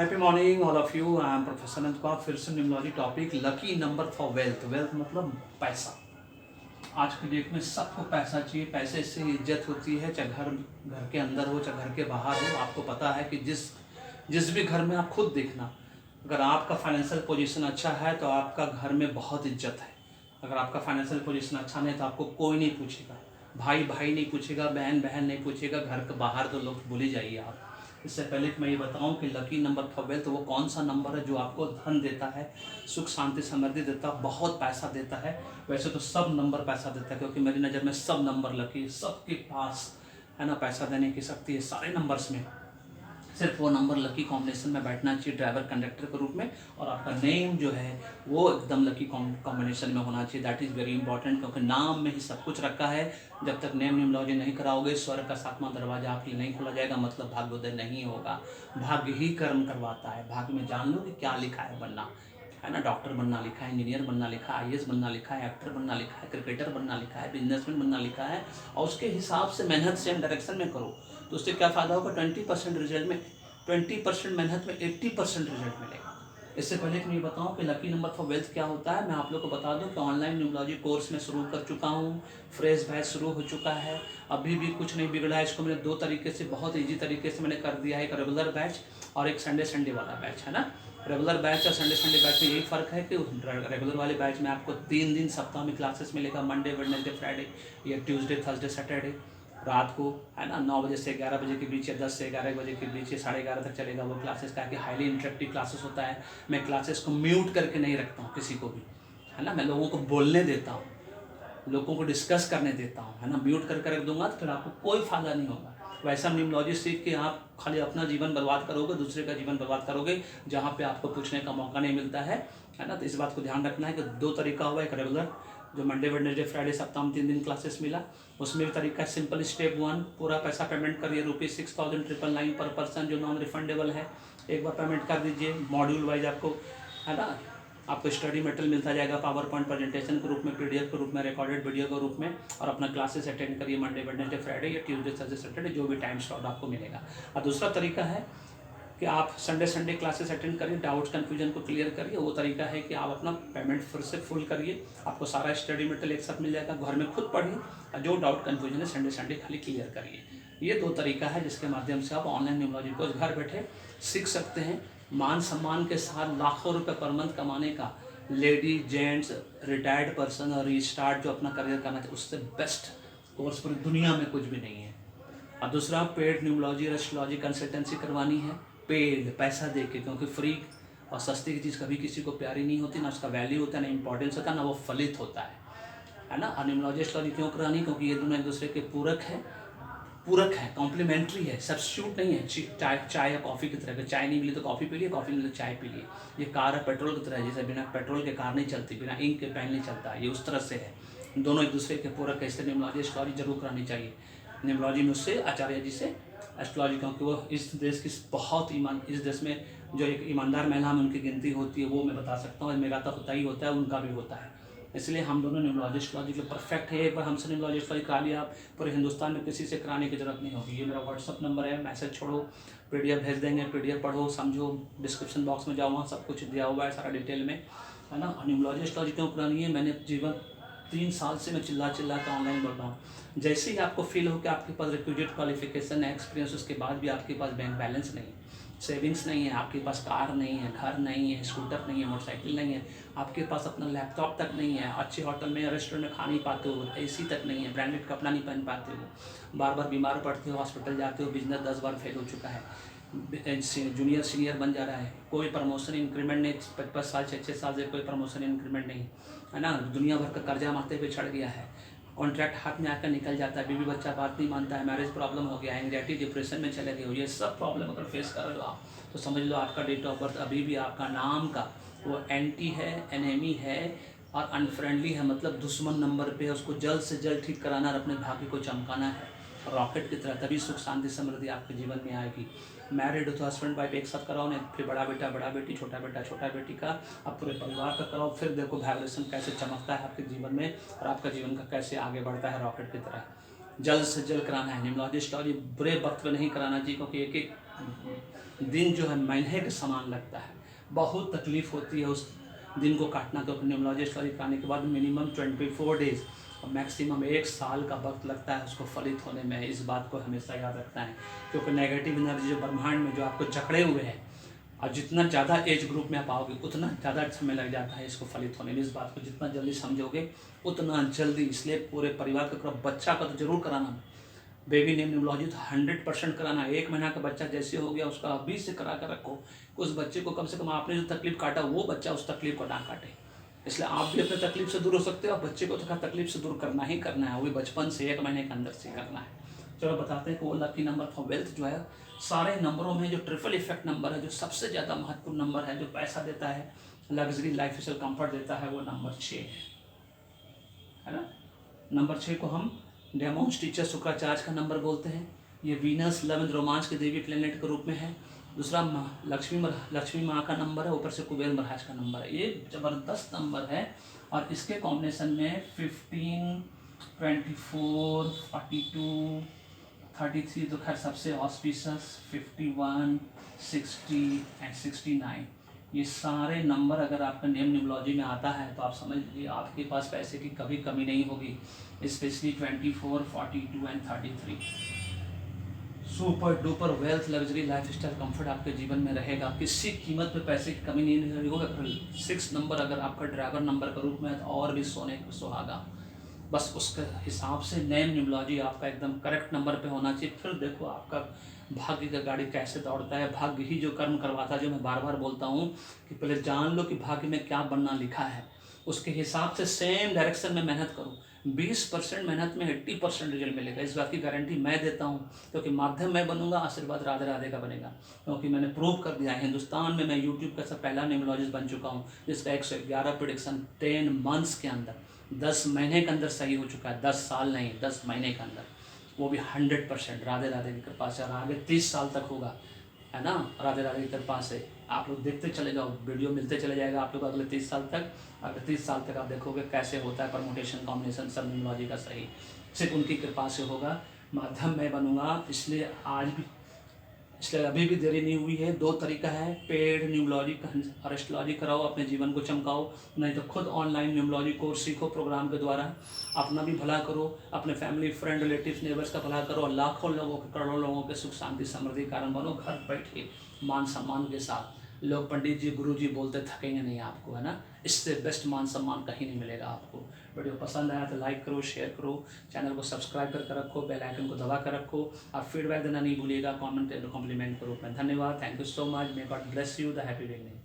Happy morning all of you. I am professor Anant Kumar. फिर से numerology topic lucky number for wealth. Wealth मतलब पैसा। आज की डेट में सबको पैसा चाहिए। पैसे से इज्जत होती है, चाहे घर घर के अंदर हो चाहे घर के बाहर हो। आपको पता है कि जिस जिस भी घर में आप खुद देखना, अगर आपका फाइनेंशियल पोजीशन अच्छा है तो आपका घर में बहुत इज्जत है। अगर आपका फाइनेंशियल पोजीशन अच्छा नहीं तो आपको कोई नहीं पूछेगा। भाई भाई नहीं पूछेगा, बहन बहन नहीं पूछेगा, घर के बाहर तो लोग भूल ही जाइए आप। इससे पहले कि मैं ये बताऊं कि लकी नंबर फॉर वेल्थ वो कौन सा नंबर है जो आपको धन देता है, सुख शांति समृद्धि देता है, बहुत पैसा देता है। वैसे तो सब नंबर पैसा देता है, क्योंकि मेरी नज़र में सब नंबर लकी, सबके पास है ना पैसा देने की शक्ति है सारे नंबर्स में। सिर्फ वो नंबर लकी कॉम्बिनेशन में बैठना चाहिए ड्राइवर कंडक्टर के रूप में, और आपका नेम जो है वो एकदम लकी कॉम्बिनेशन में होना चाहिए। दैट इज़ वेरी इंपॉर्टेंट, क्योंकि नाम में ही सब कुछ रखा है। जब तक नेम न्यूमरोलॉजी नहीं कराओगे, स्वर्ग का सातवां दरवाजा आपके लिए नहीं खोला जाएगा, मतलब भाग्योदय नहीं होगा। भाग्य ही कर्म करवाता है। भाग्य में जान लो कि क्या लिखा है बनना, है ना। डॉक्टर बनना लिखा है, इंजीनियर बनना लिखा है, आईएएस बनना लिखा है, एक्टर बनना लिखा है, क्रिकेटर बनना लिखा है, बिजनेसमैन बनना लिखा है। और उसके हिसाब से मेहनत सेम डायरेक्शन में करो तो उससे क्या फ़ायदा होगा। 20% रिजल्ट में 20% मेहनत में 80% रिजल्ट मिलेगा। इससे पहले कि मैं बताऊं कि लकी नंबर फॉर वेल्थ क्या होता है, मैं आप लोग को बता दूं कि ऑनलाइन न्यूमरोलॉजी कोर्स में शुरू कर चुका हूं। फ्रेश बैच शुरू हो चुका है। अभी भी कुछ नहीं बिगड़ा है। इसको मैंने दो तरीके से, बहुत ईजी तरीके से मैंने कर दिया है। एक रेगुलर बैच और एक संडे संडे वाला बैच, है ना। रेगुलर बैच और संडे संडे बैच में यही फ़र्क है कि रेगुलर वाले बैच में आपको 3 दिन सप्ताह में क्लासेस मिलेगा, मंडे वेडनेसडे फ्राइडे या ट्यूसडे थर्सडे सैटरडे रात को, है ना। 9 बजे से 11 बजे के बीच या 10 से 11 बजे के बीच या 11:30 तक चलेगा वो क्लासेस का, कि हाईली इंटरेक्टिव क्लासेस होता है। मैं क्लासेस को म्यूट करके नहीं रखता हूँ किसी को भी, है ना। मैं लोगों को बोलने देता हूँ, लोगों को डिस्कस करने देता हूँ, है ना। म्यूट करके रख दूंगा तो फिर आपको कोई फ़ायदा नहीं होगा। वैसा न्यूमरोलॉजी सीख के आप खाली अपना जीवन बर्बाद करोगे, दूसरे का जीवन बर्बाद करोगे, जहाँ पे आपको पूछने का मौका नहीं मिलता है ना। तो इस बात को ध्यान रखना है कि दो तरीका हुआ। एक रेगुलर जो मंडे वेडनेसडे फ्राइडे सप्ताह में 3 दिन क्लासेस मिला, उसमें भी तरीका सिंपल। स्टेप 1, पूरा पैसा पेमेंट करिए ₹6,999 पर पर्सन, जो नॉन रिफंडेबल है। एक बार पेमेंट कर दीजिए। मॉड्यूल वाइज आपको, है ना, आपको स्टडी मटेरियल मिलता जाएगा पावर पॉइंट प्रेजेंटेशन के रूप में, पीडीएफ के रूप में, रिकॉर्डेड वीडियो के रूप में। और अपना क्लासेस अटेंड करिए मंडे वेडनेसडे फ्राइडे या ट्यूसडे थर्सडे सैटरडे, जो भी टाइम स्लॉट आपको मिलेगा। और दूसरा तरीका है कि आप संडे संडे क्लासेस अटेंड करिए, डाउट्स कन्फ्यूजन को क्लियर करिए। वो तरीका है कि आप अपना पेमेंट फिर से फुल करिए, आपको सारा स्टडी मटेरियल एक साथ मिल जाएगा। घर में खुद पढ़िए और जो डाउट कन्फ्यूजन है संडे संडे खाली क्लियर करिए। ये दो तरीका है जिसके माध्यम से आप ऑनलाइन न्यूमरोलॉजी कोर्स घर बैठे सीख सकते हैं। मान सम्मान के साथ लाखों रुपये पर मंथ कमाने का, लेडी जेंट्स रिटायर्ड पर्सन और रीस्टार्ट जो अपना करियर करना चाहिए, उससे बेस्ट कोर्स पूरी दुनिया में कुछ भी नहीं है। और दूसरा, पेड न्यूमरोलॉजी और एस्ट्रोलॉजी कंसल्टेंसी करवानी है, पेड पैसा दे के, क्योंकि फ्री और सस्ती की चीज़ कभी किसी को प्यारी नहीं होती, ना उसका वैल्यू होता है, ना इंपॉर्टेंस होता है, ना वो फलित होता है ना। और न्यूमरोलॉजी एस्ट्रोलॉजी क्यों करानी, क्योंकि ये दोनों एक दूसरे के पूरक है, कॉम्प्लीमेंट्री है, सब्स्टिट्यूट नहीं है। चाय या कॉफ़ी की तरह, चाय नहीं मिली तो कॉफ़ी पी लिए, कॉफ़ी नहीं मिली तो चाय पी लिए। ये कार है पेट्रोल की तरह है, जैसे बिना पेट्रोल के कार नहीं चलती, बिना इंक के पेन नहीं चलता, ये उस तरह से है। दोनों एक दूसरे के पूरक है, इसलिए न्यूमरोलॉजी एस्ट्रोलॉजी जरूर करानी चाहिए। न्यूमरोलॉजी में उससे आचार्य जी से एस्ट्रोलॉजी, क्योंकि वो इस देश की बहुत इस देश में जो एक ईमानदार महिला में उनकी गिनती होती है, वो मैं बता सकता हूँ। मेरा तो होता ही होता है, उनका भी होता है। इसलिए हम दोनों न्यूमरोलॉजी एस्ट्रोलॉजी के परफेक्ट है। एक बार हमसे न्यूमरोलॉजी एस्ट्रोलॉजी करा लिया, आप पूरे हिंदुस्तान में किसी से कराने की जरूरत नहीं होगी। ये मेरा व्हाट्सअप नंबर है, मैसेज छोड़ो, पीडीएफ भेज देंगे, पीडीएफ पढ़ो समझो। डिस्क्रिप्शन बॉक्स में जाओ, वहाँ सब कुछ दिया हुआ है सारा डिटेल में, है ना। न्यूमरोलॉजी एस्ट्रोलॉजी क्यों करानी है, मैंने जीवन 3 साल से मैं चिल्ला के ऑनलाइन बोल रहा हूँ। जैसे ही आपको फील हो कि आपके पास रिक्विजिट क्वालिफिकेशन है, एक्सपीरियंस, उसके बाद भी आपके पास बैंक बैलेंस नहीं, सेविंग्स नहीं है, आपके पास कार नहीं है, घर नहीं है, स्कूटर नहीं है, मोटरसाइकिल नहीं है, आपके पास अपना लैपटॉप तक नहीं है, अच्छे होटल में रेस्टोरेंट में खा नहीं पाते हो, एसी तक नहीं है, ब्रांडेड कपड़ा नहीं पहन पाते हो, बार बार बीमार पड़ते हो, हॉस्पिटल जाते हो, बिजनेस 10 बार फेल हो चुका है, जूनियर सीनियर बन जा रहा है, कोई प्रमोशन इंक्रीमेंट नहीं, 55 साल 6 साल से कोई प्रमोशन इंक्रीमेंट नहीं, है ना। दुनिया भर का कर्जा माथे पे चढ़ गया है, कॉन्ट्रैक्ट हाथ में आकर निकल जाता है, बीवी बच्चा बात नहीं मानता है, मैरिज प्रॉब्लम हो गया, एंग्जाइटी डिप्रेशन में चले गए हो। ये सब प्रॉब्लम अगर फेस कर रहे हो आप, तो समझ लो आपका डेट ऑफ बर्थ अभी भी आपका नाम का वो एंटी है, एनेमी है और अनफ्रेंडली है, मतलब दुश्मन नंबर पे है। उसको जल्द से जल्द ठीक कराना और अपने भाग्य को चमकाना है रॉकेट की तरह, तभी सुख शांति समृद्धि आपके जीवन में आएगी। मैरिड हो तो हस्बैंड वाइफ एक साथ कराओ, नहीं फिर बड़ा बेटा बड़ा बेटी, छोटा बेटा छोटा बेटी का, अब पूरे परिवार का कराओ, फिर देखो वाइब्रेशन कैसे चमकता है आपके जीवन में और आपका जीवन का कैसे आगे बढ़ता है रॉकेट की तरह। जल्द से जल्द कराना है न्यूमरोलॉजी एस्ट्रोलॉजी, बुरे वक्त में नहीं कराना चाहिए, क्योंकि एक दिन जो है महीने के समान लगता है, बहुत तकलीफ होती है उस दिन को काटना। तो न्यूमरोलॉजी एस्ट्रोलॉजी कराने के बाद मिनिमम 24 डेज और मैक्सिमम 1 साल का वक्त लगता है उसको फलित होने में। इस बात को हमेशा याद रखना है, क्योंकि नेगेटिव एनर्जी जो ब्रह्मांड में जो आपको जकड़े हुए हैं, और जितना ज़्यादा एज ग्रुप में आप आओगे उतना ज़्यादा समय लग जाता है इसको फलित होने में। इस बात को जितना जल्दी समझोगे उतना जल्दी, इसलिए पूरे परिवार को करो। बच्चा का तो जरूर कराना, बेबी नेम न्यूमरोलॉजी तो 100% कराना। 1 महीना का बच्चा जैसे हो गया उसका अभी से करा कर रखो। उस बच्चे को कम से कम आपने जो तकलीफ काटा वो बच्चा उस तकलीफ को ना काटे। इसलिए आप भी अपने तकलीफ से दूर हो सकते हो और बच्चे को तो तकलीफ से दूर करना ही करना है, वो भी बचपन से 1 महीने के अंदर से करना है। चलो बताते हैं कि वो लकी नंबर फॉर वेल्थ जो है, सारे नंबरों में जो ट्रिपल इफेक्ट नंबर है, जो सबसे ज़्यादा महत्वपूर्ण नंबर है, जो पैसा देता है, लग्जरी लाइफ स्टाइल कंफर्ट देता है, वो नंबर 6 है ना। नंबर 6 को हम डेमोन्स टीचर शुक्राचार्य का नंबर बोलते हैं। ये वीनस लव एंड रोमांस के देवी प्लेनेट के रूप में है। दूसरा लक्ष्मी माँ का नंबर है, ऊपर से कुबेर महाराज का नंबर है। ये ज़बरदस्त नंबर है और इसके कॉम्बिनेशन में 15, 24, 42, 33 तो खैर सबसे ऑस्पिशियस, 51, 60 एंड 69, ये सारे नंबर अगर आपका नेम न्यूमरोलॉजी में आता है तो आप समझ लीजिए आपके पास पैसे की कभी कमी नहीं होगी। Specially 24, 42 and 33, super duper wealth, luxury life style comfort आपके जीवन में रहेगा। किसी कीमत पे पैसे की कमी नहीं होगी। 6 नंबर अगर आपका ड्राइवर नंबर का रूप में है तो और भी सोने को सुहागा। बस उसके हिसाब से नेम न्यूमरोलॉजी आपका एकदम करेक्ट नंबर पे होना चाहिए। फिर देखो आपका भाग्य का गाड़ी कैसे दौड़ता है। भाग्य ही जो कर्म करवाता है, जो मैं बार बार बोलता हूँ कि पहले जान लो कि भाग्य में क्या बनना लिखा है, उसके हिसाब से सेम डायरेक्शन में मेहनत करो। 20% मेहनत में 80% रिजल्ट मिलेगा, इस बात की गारंटी मैं देता हूँ। क्योंकि माध्यम मैं बनूंगा, आशीर्वाद राधे राधे का बनेगा। क्योंकि मैंने प्रूव कर दिया है, हिंदुस्तान में मैं यूट्यूब का सब पहला न्यूमरोलॉजिस्ट बन चुका हूँ जिसका 111 प्रेडिक्शन 10 मंथ्स के अंदर, 10 महीने के अंदर सही हो चुका है। 10 साल नहीं, 10 महीने के अंदर, वो भी 100% राधे राधे की कृपा से। और आगे 30 साल तक होगा, है ना, राधे राधे की कृपा से। आप लोग देखते चले जाओ, वीडियो मिलते चले जाएगा आप लोग अगले 30 साल तक। अगले 30 साल तक आप देखोगे कैसे होता है परमुटेशन कॉम्बिनेशन सब न्यूमरोलॉजी का सही, सिर्फ उनकी कृपा से होगा। माध्यम मैं बनूंगा, इसलिए अभी भी देरी नहीं हुई है। 2 तरीका है, पेड न्यूमरोलॉजी और एस्ट्रोलॉजी कराओ, अपने जीवन को चमकाओ, नहीं तो खुद ऑनलाइन न्यूमरोलॉजी कोर्स सीखो प्रोग्राम के द्वारा। अपना भी भला करो, अपने फैमिली फ्रेंड रिलेटिव्स नेबर्स का भला करो और लाखों लोगों के, करोड़ों लोगों के सुख शांति समृद्धि कारण बनो। घर बैठे मान सम्मान के साथ। लोग पंडित जी गुरु जी बोलते थकेंगे नहीं आपको, है ना। इससे बेस्ट मान सम्मान कहीं नहीं मिलेगा आपको। वीडियो पसंद आया तो लाइक करो, शेयर करो, चैनल को सब्सक्राइब करके रखो, बेल आइकन को दबा कर रखो और फीडबैक देना नहीं भूलिएगा, कमेंट कॉम्प्लीमेंट के रूप में। धन्यवाद, thank you so much, may God bless you, the happy beginning.